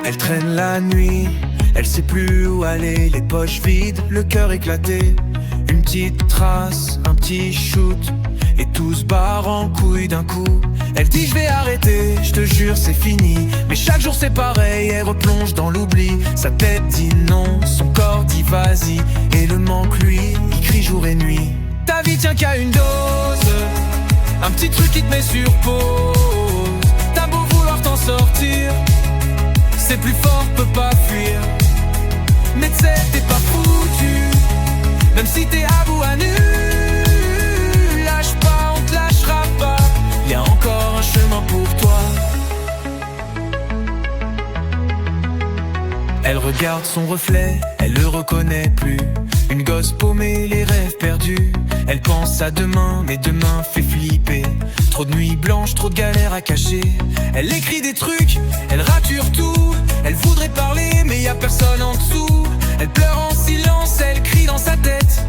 Elle traîne la nuit, elle sait plus où aller, les poches vides, le cœur éclaté. Une petite trace, un petit shoot, et tout se barre en couille d'un coup. Elle dit je vais arrêter, je te jure c'est fini. Mais chaque jour c'est pareil, elle replonge dans l'oubli. Sa tête dit non, son corps dit vas-y. Et le manque lui, il crie jour et nuit. Ta vie tient qu'à une dose, un petit truc qui te met sur pause. T'as beau vouloir t'en sortir, c'est plus fort, peut pas fuir. Mais tu sais t'es pas foutu, même si t'es à bout à nu. Lâche pas, on te lâchera pas, y a encore un chemin pour toi. Elle regarde son reflet, elle le reconnaît plus. Une gosse paumée, les rêves perdus. Elle pense à demain, mais demain fait flipper. Trop de nuits blanches, trop de galères à cacher. Elle écrit des trucs, elle rature tout. Elle voudrait parler, mais y a personne en dessous. Elle pleure en silence, elle crie dans sa tête.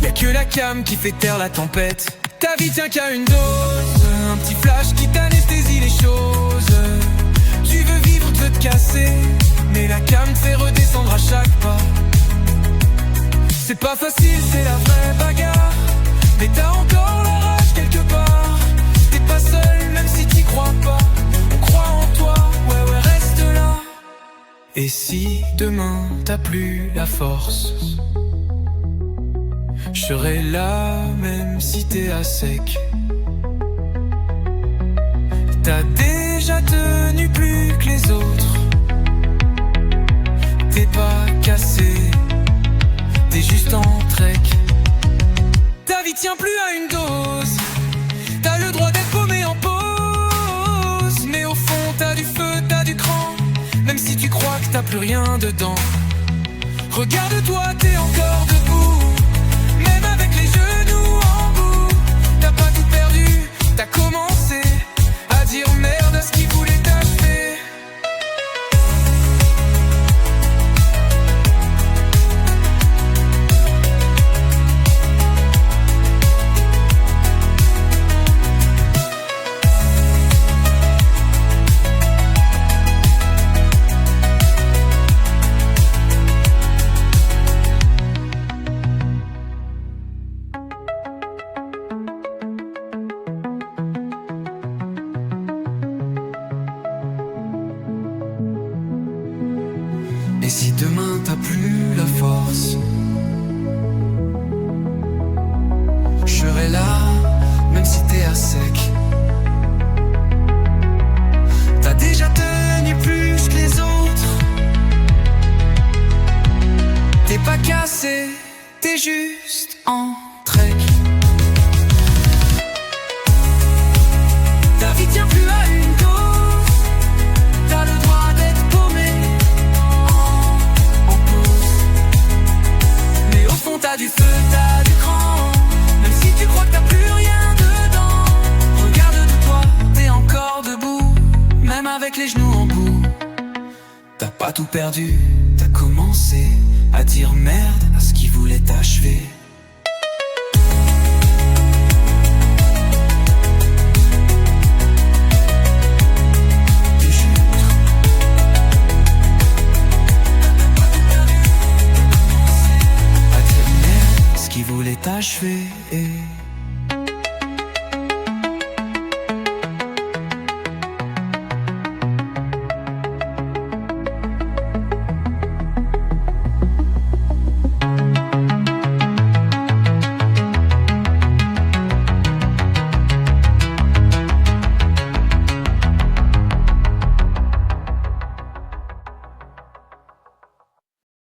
Y'a que la cam qui fait taire la tempête. Ta vie tient qu'à une dose, un petit flash qui t'anesthésie les choses. Tu veux vivre, tu veux te casser, mais la cam te fait redescendre à chaque pas. C'est pas facile, c'est la vraie bagarre, mais t'as encore la rage quelque part. T'es pas seul, même si t'y crois pas. On croit en toi, ouais ouais reste là. Et si demain t'as plus la force, je serai là même si t'es à sec. T'as déjà tenu plus que les autres. T'es pas cassé, t'es juste en trek. Ta vie tient plus à une dose. T'as le droit d'être paumé en pause, mais au fond t'as du feu, t'as du cran. Même si tu crois que t'as plus rien dedans, regarde-toi, t'es encore debout. Même avec les genoux en bout, t'as pas tout perdu, t'as commencé à dire merde à ce qui voulait t'achever. Et si demain t'as plus la force, je serai là, même si t'es à sec. T'as déjà tenu plus que les autres. T'es pas cassé, t'es juste en trek. Ta vie tient plus à une dose. T'as le droit d'être paumé en pause, mais au fond t'as du feu, t'as du cran. Même si tu crois que t'as plus rien dedans, regarde de toi, t'es encore debout. Même avec les genoux en bout, t'as pas tout perdu, t'as commencé à dire merde à ce qui voulait t'achever.